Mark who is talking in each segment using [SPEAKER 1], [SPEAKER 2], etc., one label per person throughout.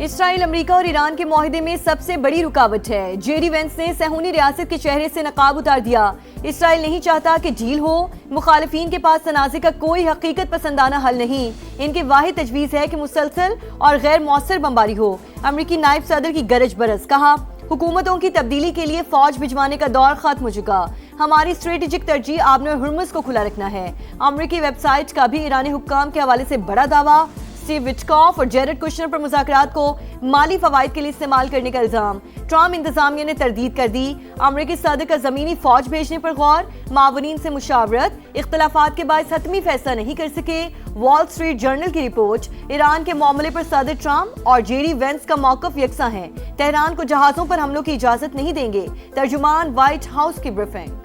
[SPEAKER 1] Israel, America और Iran के मुआहदे में सबसे बड़ी रुकावट है। जेडी वेंस ने सहूनी रियासत के चेहरे से नकाब उतार दिया। इसराइल नहीं चाहता कि डील हो। मुखालिफिन के पास तनाज़े का कोई हकीकत पसंदाना हल नहीं। इनकी वाहिद तजवीज़ है कि मुसलसल और गैर मौसर बमबारी हो। अमरीकी नायब सदर की गरज बरस, कहा हुकूमतों की तब्दीली के लिए फौज भिजवाने का दौर खत्म हो चुका। हमारी स्ट्रेटेजिक तरजीह आबनूर हुर्मुज़ को खुला रखना है। अमरीकी वेबसाइट का भी ईरानी हुक्काम के हवाले से बड़ा दावा। स्टीव विटकॉफ और जेरेड कुशनर पर मुज़ाकरात को माली फवाइद के लिए इस्तेमाल करने का इल्जाम। ट्रम्प इंतजामिया ने तरदीद कर दी। अमरीकी सदर का जमीनी फौज भेजने पर गौर। मावरीन से मुशावरत, इख्तलाफात के बाद हतमी फैसला नहीं कर सके। वॉल स्ट्रीट जर्नल की रिपोर्ट। ईरान के मामले पर सदर ट्रम्प और जेडी वेंस का मौकफ यकसा है। तेहरान को जहाजों पर हमलों की इजाजत नहीं देंगे। तर्जुमान व्हाइट हाउस की ब्रीफिंग।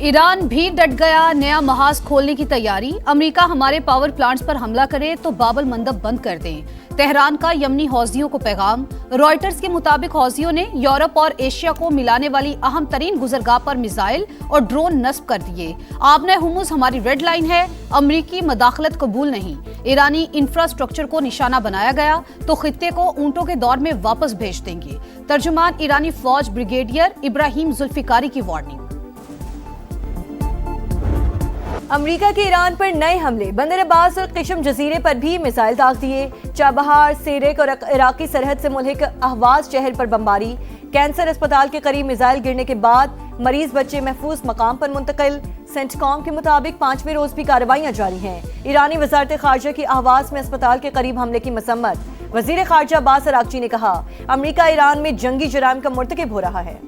[SPEAKER 2] ईरान भी डट गया, नया महाज खोलने की तैयारी। अमेरिका हमारे पावर प्लांट्स पर हमला करे तो बाबल मंदब बंद कर दें। तेहरान का यमनी हौजियों को पैगाम। रॉयटर्स के मुताबिक हौजियों ने यूरोप और एशिया को मिलाने वाली अहम तरीन गुजरगाह पर मिसाइल और ड्रोन नस्ब कर दिए। आबने हुर्मुज़ हमारी रेड लाइन है, अमरीकी मदाखलत कबूल नहीं। ईरानी इंफ्रास्ट्रक्चर को निशाना बनाया गया तो खित्ते को ऊंटों के दौर में वापस भेज देंगे। तर्जुमान ईरानी फौज ब्रिगेडियर इब्राहिम जुल्फिकारी की वार्निंग।
[SPEAKER 1] अमेरिका के ईरान पर नए हमले। बंदर अब्बास और किशम जजीरे पर भी मिसाइल दाग दिए। चाबहार, सेरेक और इराकी सरहद से मुल्हिक अहवाज शहर पर बमबारी। कैंसर अस्पताल के करीब मिसाइल गिरने के बाद मरीज बच्चे महफूज मकाम पर मुंतकिल। सेंटकॉम के मुताबिक 5वें रोज भी कार्रवाइयां जारी हैं। ईरानी वजारत खारजा की आवाज में अस्पताल के करीब हमले की मसम्मत। वजीर खारजा अब्बास अरागची ने कहा अमेरिका ईरान में जंगी जुराइम का मुर्तकिब हो रहा है।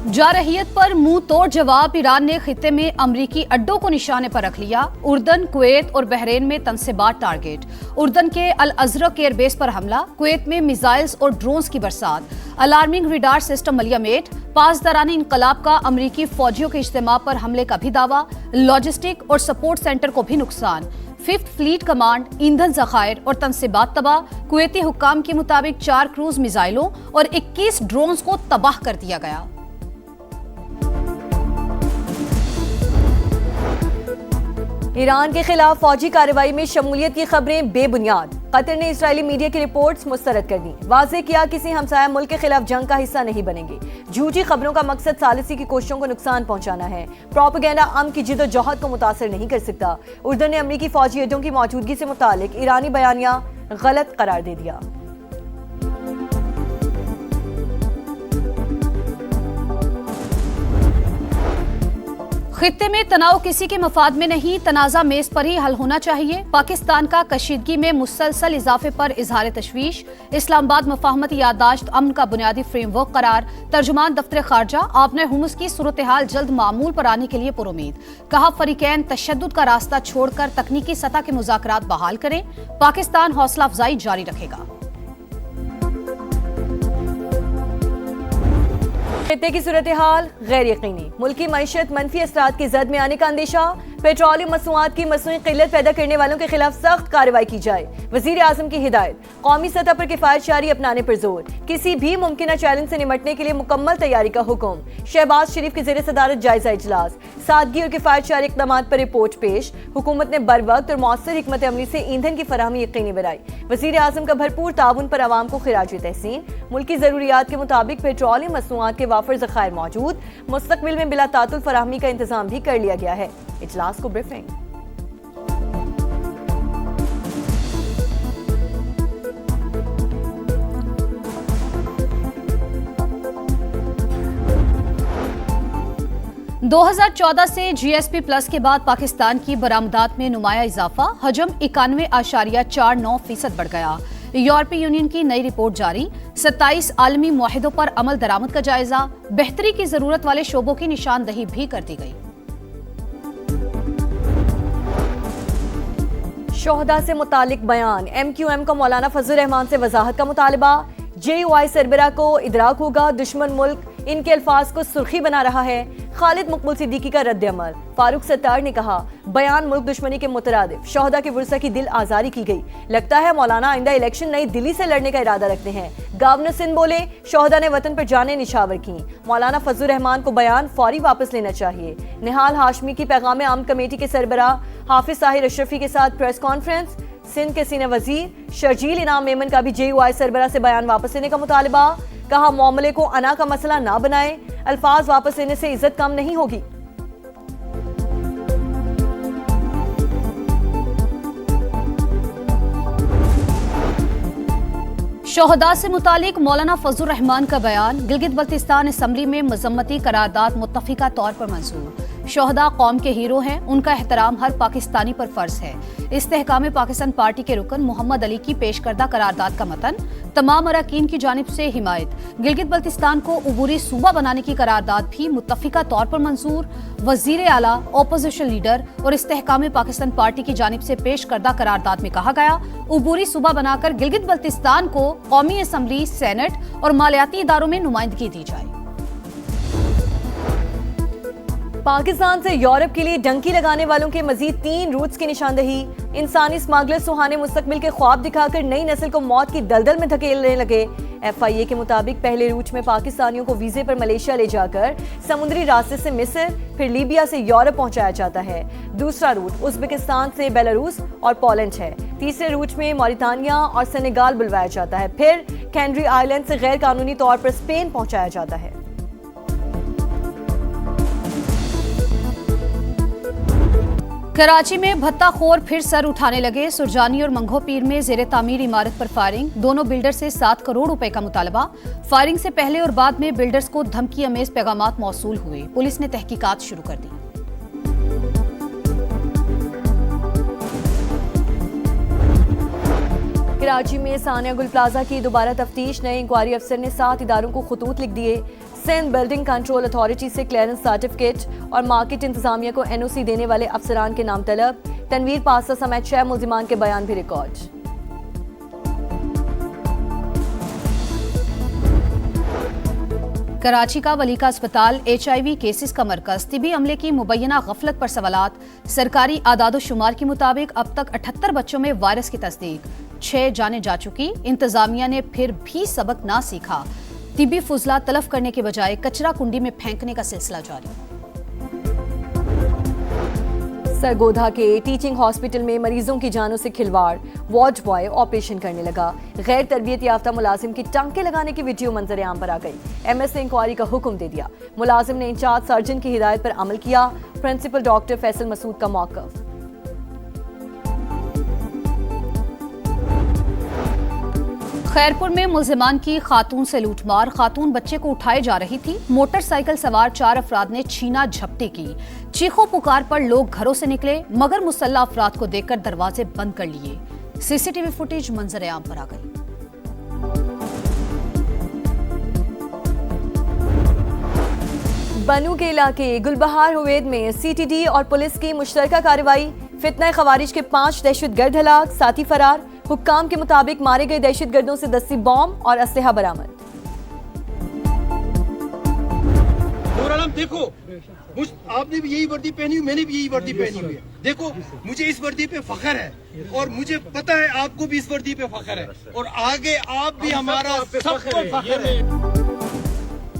[SPEAKER 2] जारहियत पर मुंह तोड़ जवाब। ईरान ने खित्ते में अमरीकी अड्डों को निशाने पर रख लिया। उर्दन, कुवैत और बहरीन में तनसेबात टारगेट। उर्दन के अल अजरक एयरबेस पर हमला। कुवैत में मिसाइल्स और ड्रोन्स की बरसात। अलार्मिंग रिडार सिस्टम मलियामेट। पासदारानी इनकलाब का अमरीकी फौजियों के इज्तिमा पर हमले का भी दावा। लॉजिस्टिक और सपोर्ट सेंटर को भी नुकसान। 5th फ्लीट कमांड, ईंधन जखायर और तनसेबात तबाह। कुवैती हुक्काम के मुताबिक 4 क्रूज मिसाइलों और 21 ड्रोन्स को तबाह कर दिया गया।
[SPEAKER 1] ईरान के खिलाफ फौजी कार्रवाई में शमूलियत की खबरें बेबुनियाद। कतर ने इजरायली मीडिया की रिपोर्ट्स मुस्तरद कर दी। वाज़ेह किया किसी हमसाया मुल्क के खिलाफ जंग का हिस्सा नहीं बनेंगे। झूठी खबरों का मकसद सालिसी की कोशिशों को नुकसान पहुंचाना है। प्रोपेगेंडा अमन की जिद्दोजहद को मुतासर नहीं कर सकता। उर्दन ने अमरीकी फौजी अड्डों की मौजूदगी से मुतालिक ईरानी बयानिया गलत करार दे दिया।
[SPEAKER 2] खित्ते में तनाव किसी के मफाद में नहीं, तनाज़ा मेज पर ही हल होना चाहिए। पाकिस्तान का कशीदगी में मुसलसल इजाफे पर इजहार तशवीश। इस्लामाबाद मफाहमती याददाश्त अमन का बुनियादी फ्रेमवर्क करार। तर्जुमान दफ्तर खारजा आपने हुर्मुज़ की सूरत हाल जल्द मामूल पर आने के लिए पुरुमीद। कहा फरीकैन तशद्दुद का रास्ता छोड़कर तकनीकी सतह के मुज़ाकरात बहाल करें। पाकिस्तान हौसला अफजाई जारी रखेगा।
[SPEAKER 1] खित्ते की सूरत हाल गैर यकीनी। मुल्की मईशत मंफी असरात की जद में आने का अंदेशा। पेट्रोलियम मसनूआत की मसनूई किल्लत पैदा करने वालों के खिलाफ सख्त कार्रवाई की जाए। वजीर आजम की हिदायत। कौमी सतह पर किफायतशारी अपनाने पर जोर। किसी भी मुमकिन चैलेंज से निमटने के लिए मुकम्मल तैयारी का हुक्म। शहबाज शरीफ की ज़ेर सदारत जायजा इजलास। सादगी और किफायतशारी इक़दामात पर रिपोर्ट पेश। हुकूमत ने बर वक्त और मौसर हिकमत अमली से ईंधन की फराहमी यकीनी बनाई। वजीर आजम का भरपूर ताउन पर आवाम को खिराज तहसीन। मुल्की ज़रूरियात के मुताबिक पेट्रोलियम मसनूआत के वाफर ज़खायर मौजूद। मुस्तकबिल में बिला तातुल फराहमी का इंतजाम भी कर लिया गया है। इजलास को ब्रीफिंग।
[SPEAKER 2] – 2014 से GSP प्लस के बाद पाकिस्तान की बरामदात में नुमाया इजाफा। हजम 91.49% बढ़ गया। यूरोपीय यूनियन की नई रिपोर्ट जारी। 27 आलमी मुआहिदों पर अमल दरामद का जायजा। बेहतरी की जरूरत वाले शोबों की निशानदही भी कर दी गई। शोहदा से मुतालिक बयान। MQM का मौलाना फजल रहमान से वजाहत का मुतालबा।
[SPEAKER 1] JUI सरबरा को इदराक होगा दुश्मन मुल्क इनके अल्फाज को सुर्खी बना रहा है। खालिद मकबूल सिद्दीकी का रद्द-ए-अमल। फारूक सत्तार ने कहा बयान मुल्क दुश्मनी के मुतरादिफ, शोहदा के वुरसा की दिल आजारी की गई। लगता है मौलाना आइंदा इलेक्शन नई दिल्ली से लड़ने का इरादा रखते हैं। गवर्नर सिंध बोले शोहदा ने वतन पर जाने निछावर की। मौलाना फजलुर रहमान को बयान फौरी वापस लेना चाहिए। निहाल हाशमी की पैगाम आम कमेटी के सरबरा हाफिज साहिर अशरफी के साथ प्रेस कॉन्फ्रेंस। सिंध के सीनियर वजीर शर्जील इनाम मेमन का भी JUI सरबरा से बयान वापस लेने का मुतालबा। कहा मामले को अना का मसला ना बनाए, अल्फाज वापस लेने से इज्जत कम नहीं होगी।
[SPEAKER 2] शोहदा से मुतालिक मौलाना फजलुर रहमान का बयान। गिलगित बल्तिस्तान असम्बली में मजम्मती करारदाद मुत्तफिका तौर पर मंजूर। शोहदा कौम के हीरो हैं, उनका एहतराम हर पाकिस्तानी पर फर्ज है। इस्तेहकाम पाकिस्तान पार्टी के रुकन मोहम्मद अली की पेश करदा करारदाद का मतन। तमाम अरकान की जानिब से हिमायत। गिलगित बल्तिस्तान को उबूरी सूबा बनाने की करारदाद भी मुत्तफिका तौर पर मंजूर। वजीर आला, ओपोजिशन लीडर और इस्तेहकाम पाकिस्तान पार्टी की जानिब से पेश करदा करारदाद में कहा गया उबूरी सूबा बनाकर गिलगित बल्तिस्तान को कौमी असम्बली, सेनेट और मालियाती इदारों में नुमाइंदगी दी जाए।
[SPEAKER 1] पाकिस्तान से यूरोप के लिए डंकी लगाने वालों के मजीद 3 रूट्स की निशानदही। इंसानी स्मगलर सुहाने मुस्तकबिल के ख्वाब दिखाकर नई नस्ल को मौत की दलदल में धकेलने लगे। FIA के मुताबिक पहले रूट में पाकिस्तानियों को वीजे पर मलेशिया ले जाकर समुद्री रास्ते से मिस्र, फिर लीबिया से यूरोप पहुंचाया जाता है। दूसरा रूट उज्बेकिस्तान से बेलारूस और पोलैंड है। तीसरे रूट में मॉरिटानिया और सेनेगाल बुलवाया जाता है। फिर कैनरी आइलैंड से गैर कानूनी तौर पर स्पेन पहुंचाया जाता है।
[SPEAKER 2] कराची में भत्ताखोर फिर सर उठाने लगे। सुरजानी और मंगो पीर में जेर तामीर इमारत पर फायरिंग। दोनों बिल्डर से 7 करोड़ रुपए का मुतालबा। फायरिंग से पहले और बाद में बिल्डर्स को धमकी अमेज पैगामात मौसूल हुए। पुलिस ने तहकीकात शुरू कर दी।
[SPEAKER 1] कराची में सानिया गुल प्लाजा की दोबारा तफ्तीश। नए इंक्वायरी अफसर ने 7 इदारों को खतूत लिख दिए। सिंध बिल्डिंग कंट्रोल अथॉरिटी से क्लियरेंस सर्टिफिकेट और मार्केट इंतजामिया को NOC देने वाले अफसरान के नाम तलब। तनवीर पासा समेत 6 मुल्जिमान के बयान भी रिकॉर्ड।
[SPEAKER 2] कराची का वलीका अस्पताल HIV केसेस का मरकज। तिबी अमले की मुबैना गफलत पर सवालात। सरकारी आदादोशुमार के मुताबिक अब तक 78 बच्चों में वायरस की तस्दीक। 6 जाने जा चुकी। इंतजामिया ने फिर भी सबक ना सीखा। तिबी फुजला तलफ करने के बजाय कचरा कुंडी में फेंकने का सिलसिला जारी।
[SPEAKER 1] सरगोधा के टीचिंग हॉस्पिटल में मरीजों की जानों से खिलवाड़। वार्ड बॉय ऑपरेशन करने लगा। गैर तरबियत याफ्ता मुलाजिम की टांके लगाने की वीडियो मंजर आम पर आ गई। MS ने इंक्वायरी का हुक्म दे दिया। मुलाजिम ने इंचार्ज सर्जन की हिदायत पर अमल किया। प्रिंसिपल डॉक्टर फैसल मसूद का मौक़िफ़।
[SPEAKER 2] खैरपुर में मुल्जिमान की खातून से लूटमार। खातून बच्चे को उठाए जा रही थी। मोटरसाइकिल सवार 4 अफराद ने छीना झपटी की। चीखों पुकार पर लोग घरों से निकले, मगर मुसल्ला अफराद को देखकर दरवाजे बंद कर लिए। CCTV फुटेज मंजर आम पर आ गई।
[SPEAKER 1] बनू के इलाके गुलबहार हुवैद में CTD और पुलिस की मुश्तरका कार्रवाई। फितना खवारिज के 5 दहशतगर्द हलाक, साथी फरार। हुक्काम के मुताबिक मारे गए दहशतगर्दों से 10 बॉम्ब और असलहा बरामद।
[SPEAKER 3] देखो आपने भी यही वर्दी पहनी हुई, मैंने भी यही वर्दी पहनी हुई है। देखो मुझे इस वर्दी पे फख्र है और मुझे पता है आपको भी इस वर्दी पे फख्र है और आगे आप भी हमारा सबको फख्र है।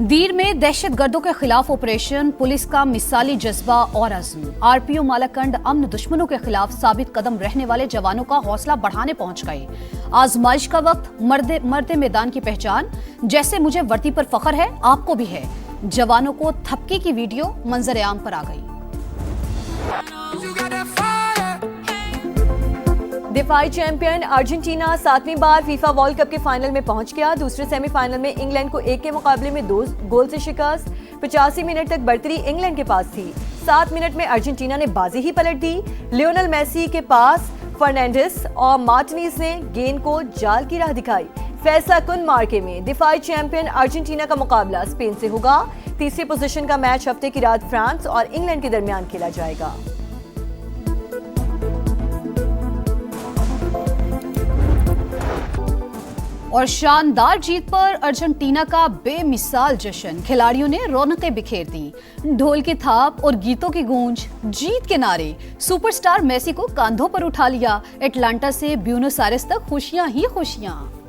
[SPEAKER 2] दीर में दहशतगर्दों के खिलाफ ऑपरेशन। पुलिस का मिसाली जज्बा और अज़्म। RPO मालाकंड अमन दुश्मनों के खिलाफ साबित कदम रहने वाले जवानों का हौसला बढ़ाने पहुंच गए। आजमाइश का वक्त। मर्दे मैदान की पहचान। जैसे मुझे वर्दी पर फख्र है, आपको भी है। जवानों को थपकी की वीडियो मंजर आम पर आ गई।
[SPEAKER 1] दिफाई चैंपियन अर्जेंटीना 7वीं बार फीफा वर्ल्ड कप के फाइनल में पहुंच गया। दूसरे सेमीफाइनल में इंग्लैंड को 1 के मुकाबले में 2 गोल से शिकस्त। 85 मिनट तक बढ़तरी इंग्लैंड के पास थी। 7 मिनट में अर्जेंटीना ने बाजी ही पलट दी। लियोनेल मेसी के पास फर्नांडिस और मार्टिनेज ने गेंद को जाल की राह दिखाई। फैसला कुन मार्के में दिफाई चैंपियन अर्जेंटीना का मुकाबला स्पेन से होगा। तीसरी पोजीशन का मैच हफ्ते की रात फ्रांस और इंग्लैंड के दरमियान खेला जाएगा।
[SPEAKER 2] और शानदार जीत पर अर्जेंटीना का बेमिसाल जश्न, खिलाड़ियों ने रौनकें बिखेर दी। ढोल की थाप और गीतों की गूंज, जीत के नारे, सुपरस्टार मेसी को कांधों पर उठा लिया। एटलांटा से ब्यूनस आयर्स तक खुशियां ही खुशियां।